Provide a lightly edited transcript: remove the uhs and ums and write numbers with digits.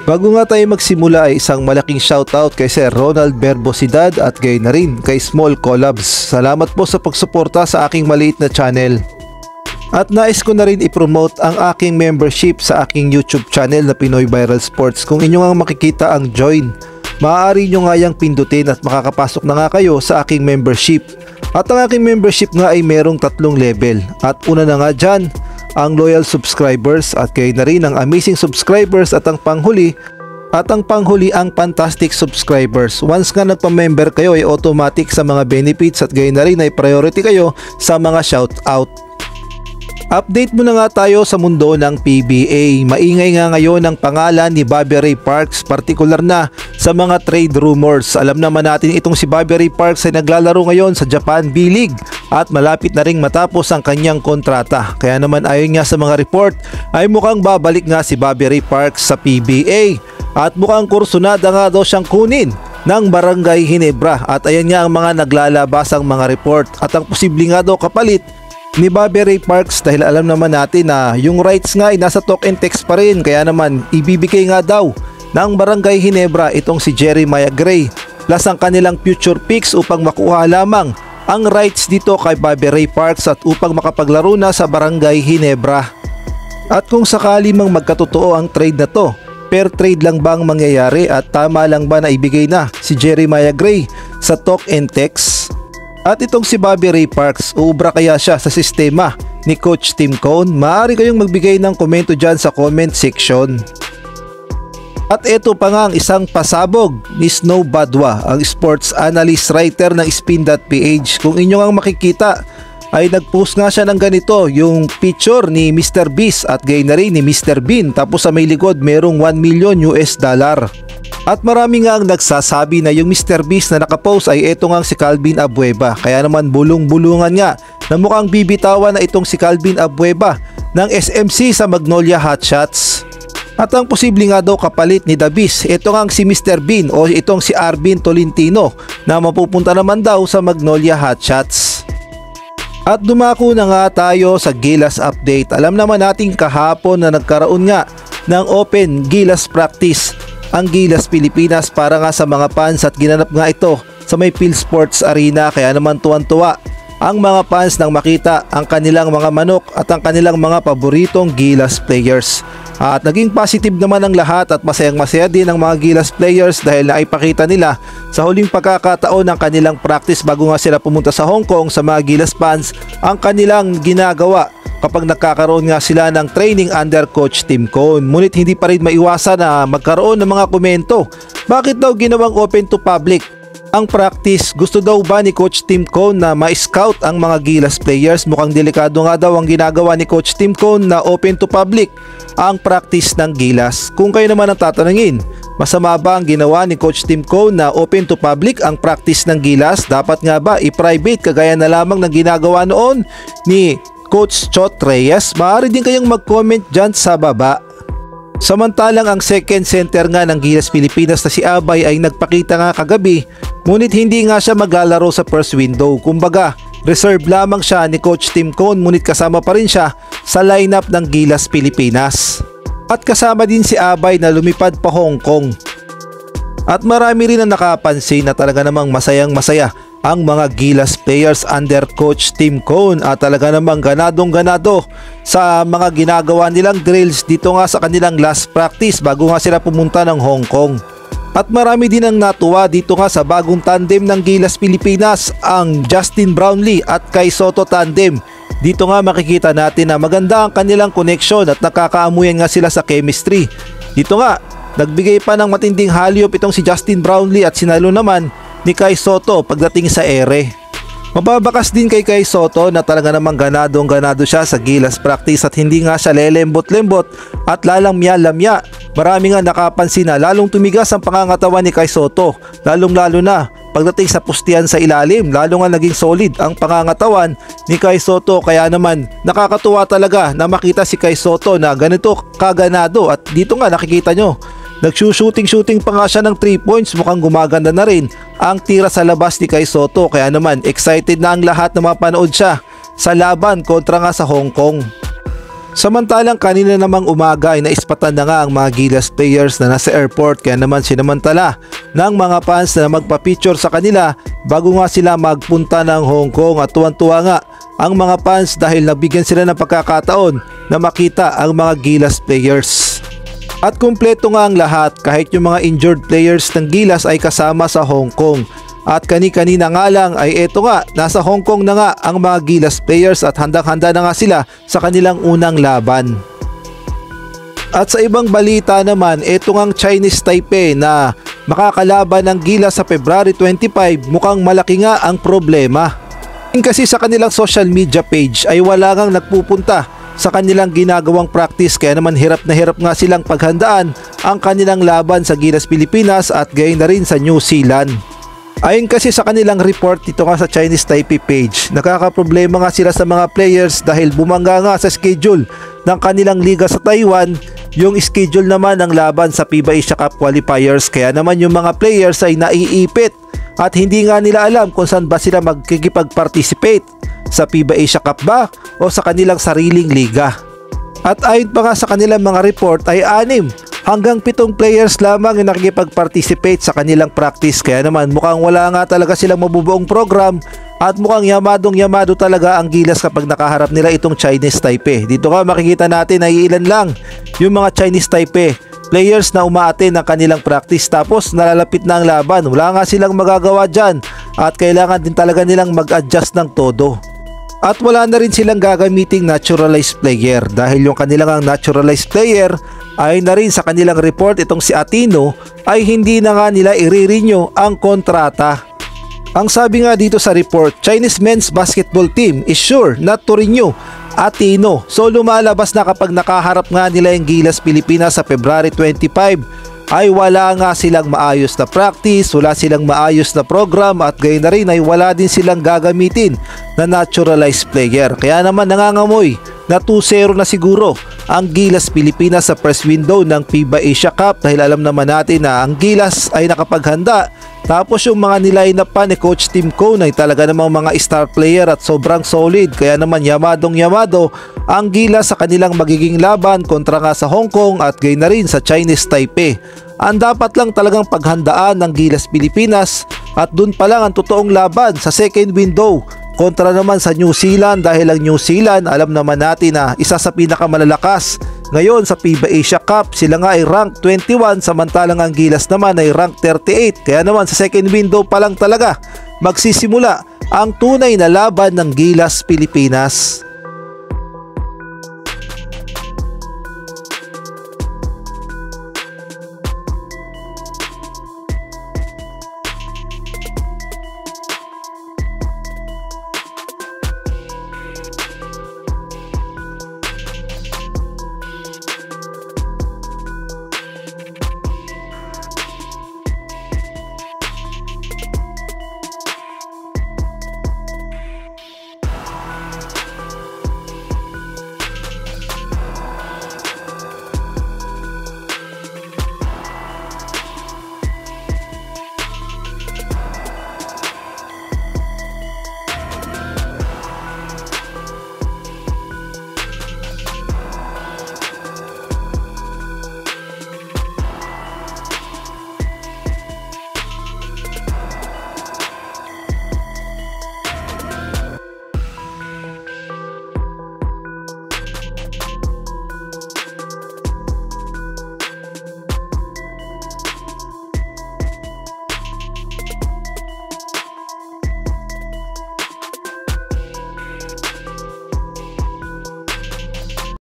Bago nga tayo magsimula ay isang malaking shoutout kay Sir Ronald Berbosidad at gayon na rin kay Small Collabs. Salamat po sa pagsuporta sa aking maliit na channel. At nais ko na rin i-promote ang aking membership sa aking YouTube channel na Pinoy Viral Sports. Kung inyo nga makikita ang join, maaari nyo nga yang pindutin at makakapasok na nga kayo sa aking membership. At ang aking membership nga ay merong 3 level. At una na nga dyan, ang loyal subscribers at kayo na rin ang amazing subscribers at ang panghuli ang fantastic subscribers. Once nga nagpa-member kayo ay automatic sa mga benefits at gayon na rin ay priority kayo sa mga shoutout. Update muna nga tayo sa mundo ng PBA. Maingay nga ngayon ang pangalan ni Bobby Ray Parks, partikular na sa mga trade rumors. Alam naman natin itong si Bobby Ray Parks ay naglalaro ngayon sa Japan B-League at malapit na ring matapos ang kanyang kontrata. Kaya naman ayon nga sa mga report ay mukhang babalik nga si Bobby Ray Parks sa PBA at mukhang kursunada nga daw siyang kunin ng Barangay Ginebra. At ayan nga ang mga naglalabasang mga report at ang posibleng nga daw kapalit ni Bobby Ray Parks dahil alam naman natin na yung rights nga ay nasa talk and text pa rin, kaya naman ibibigay nga daw ng Barangay Ginebra itong si Jeremiah Gray plus ang kanilang future picks upang makuha lamang ang rights dito kay Bobby Ray Parks at upang makapaglaro na sa Barangay Ginebra. At kung sakali mang magkatotoo ang trade na to, fair trade lang bang mangyayari at tama lang ba na ibigay na si Jeremiah Gray sa talk and text? At itong si Bobby Ray Parks, uubra kaya siya sa sistema ni Coach Tim Cone? Maaari kayong magbigay ng komento dyan sa comment section. At ito pa nga ang isang pasabog ni Snow Badwa, ang sports analyst writer ng Spin.ph. Kung inyo nga makikita ay nagpost nga siya ng ganito, yung picture ni Mr. Beast at gayon na rin ni Mr. Bean, tapos sa may likod merong $1 million. At marami nga ang nagsasabi na yung Mr. Beast na nakapost ay eto nga si Calvin Abueva. Kaya naman bulong-bulungan nga na mukhang bibitawan na itong si Calvin Abueva ng SMC sa Magnolia Hotshots. At ang posible nga daw kapalit ni The Beast, ito nga si Mr. Bean o itong si Arvin Tolentino na mapupunta naman daw sa Magnolia Hotshots. At dumako na nga tayo sa Gilas update. Alam naman natin kahapon na nagkaroon nga ng open Gilas practice ang Gilas Pilipinas para nga sa mga fans at ginanap nga ito sa may PhilSports Arena. Kaya naman tuwan-tuwa ang mga fans nang makita ang kanilang mga manok at ang kanilang mga paboritong Gilas players. At naging positive naman ang lahat at masayang-masaya din ang mga Gilas players dahil naipakita nila sa huling pagkakataon ng kanilang practice bago nga sila pumunta sa Hong Kong sa mga Gilas fans ang kanilang ginagawa kapag nagkakaroon nga sila ng training under Coach Tim Cone. Ngunit hindi pa rin maiwasan na magkaroon ng mga komento. Bakit daw ginawang open to public ang practice? Gusto daw ba ni Coach Tim Cone na ma-scout ang mga Gilas players? Mukhang delikado nga daw ang ginagawa ni Coach Tim Cone na open to public ang practice ng Gilas. Kung kayo naman ang tatanungin, masama ba ang ginawa ni Coach Tim Cone na open to public ang practice ng Gilas? Dapat nga ba i-private kagaya na lamang ng ginagawa noon ni Coach Chot Reyes? Maaari din kayong mag-comment dyan sa baba. Samantalang ang second center nga ng Gilas Pilipinas na si Abay ay nagpakita nga kagabi, ngunit hindi nga siya maglalaro sa first window. Kumbaga, reserve lamang siya ni Coach Tim Cone, ngunit kasama pa rin siya sa lineup ng Gilas Pilipinas. At kasama din si Abay na lumipad pa Hong Kong. At marami rin ang nakapansin na talaga namang masayang-masaya ang mga Gilas players under Coach Tim Cone at talaga namang ganadong-ganado sa mga ginagawa nilang drills dito nga sa kanilang last practice bago nga sila pumunta ng Hong Kong. At marami din ang natuwa dito nga sa bagong tandem ng Gilas Pilipinas, ang Justin Brownlee at Kai Sotto tandem. Dito nga makikita natin na maganda ang kanilang connection at nakakaamuyan nga sila sa chemistry. Dito nga nagbigay pa ng matinding halyop itong si Justin Brownlee at sinalo naman ni Kai Sotto pagdating sa ere. Mababakas din kay Kai Sotto na talaga namang ganadong-ganado siya sa Gilas practice at hindi nga siya lelembot-lembot at lalamya-lamya. Marami nga nakapansin na lalong tumigas ang pangangatawan ni Kai Sotto, lalong-lalo na pagdating sa pustian sa ilalim. Lalo nga naging solid ang pangangatawan ni Kai Sotto, kaya naman nakakatuwa talaga na makita si Kai Sotto na ganito kaganado. At dito nga nakikita nyo, nagsushooting pa nga siya ng 3 points. Mukhang gumaganda na rin ang tira sa labas ni Kai Sotto, kaya naman excited na ang lahat na mapanood siya sa laban kontra nga sa Hong Kong. Samantalang kanina namang umaga ay naispatan na nga ang mga Gilas players na nasa airport, kaya naman sinamantala ng mga fans na magpa-picture sa kanila bago nga sila magpunta ng Hong Kong. At tuwan-tuwa nga ang mga fans dahil nabigyan sila ng pagkakataon na makita ang mga Gilas players. At kumpleto nga ang lahat, kahit yung mga injured players ng Gilas ay kasama sa Hong Kong. At kani-kanina nga lang ay eto nga, nasa Hong Kong na nga ang mga Gilas players at handang-handa na nga sila sa kanilang unang laban. At sa ibang balita naman, eto ngang Chinese Taipei na makakalaban ng Gilas sa February 25, mukhang malaki nga ang problema. Kasi sa kanilang social media page ay wala ngang nagpupunta sa kanilang ginagawang practice, kaya naman hirap na hirap nga silang paghandaan ang kanilang laban sa Gilas Pilipinas at gayon na rin sa New Zealand. Ayon kasi sa kanilang report dito nga sa Chinese Taipei page, nakakaproblema nga sila sa mga players dahil bumangga nga sa schedule ng kanilang liga sa Taiwan yung schedule naman ng laban sa FIBA Asia Cup qualifiers, kaya naman yung mga players ay naiipit at hindi nga nila alam kung saan ba sila magkikipag-participate, sa FIBA Asia Cup ba o sa kanilang sariling liga. At ayon pa nga sa kanilang mga report ay 6 hanggang 7 players lamang yung nakikipag-participate sa kanilang practice, kaya naman mukhang wala nga talaga silang mabubuong program at mukhang yamadong-yamado talaga ang Gilas kapag nakaharap nila itong Chinese Taipei. Dito nga makikita natin ay ilan lang yung mga Chinese Taipei players na umaattend ng kanilang practice, tapos nalalapit na ang laban. Wala nga silang magagawa dyan at kailangan din talaga nilang mag-adjust ng todo. At wala na rin silang gagamiting naturalized player dahil yung kanilang naturalized player ay na rin sa kanilang report itong si Atino ay hindi na nga nila i-renew ang kontrata. Ang sabi nga dito sa report, Chinese men's basketball team is sure not to renew Atino. So lumalabas na kapag nakaharap nga nila yung Gilas Pilipinas sa February 25 ay wala nga silang maayos na practice, wala silang maayos na program at gayon na rin ay wala din silang gagamitin na naturalized player. Kaya naman nangangamoy na 2-0 na siguro ang Gilas Pilipinas sa first window ng FIBA Asia Cup dahil alam naman natin na ang Gilas ay nakapaghanda, tapos yung mga niline up pa ni Coach Tim Cone ay talaga namang mga star player at sobrang solid, kaya naman yamadong-yamado ang Gilas sa kanilang magiging laban kontra nga sa Hong Kong at gayon na rin sa Chinese Taipei. Ang dapat lang talagang paghandaan ng Gilas Pilipinas at dun pa lang ang totoong laban sa second window kontra naman sa New Zealand, dahil ang New Zealand alam naman natin na isa sa pinakamalalakas ngayon sa FIBA Asia Cup. Sila nga ay rank 21 samantalang ang Gilas naman ay rank 38, kaya naman sa second window pa lang talaga magsisimula ang tunay na laban ng Gilas Pilipinas.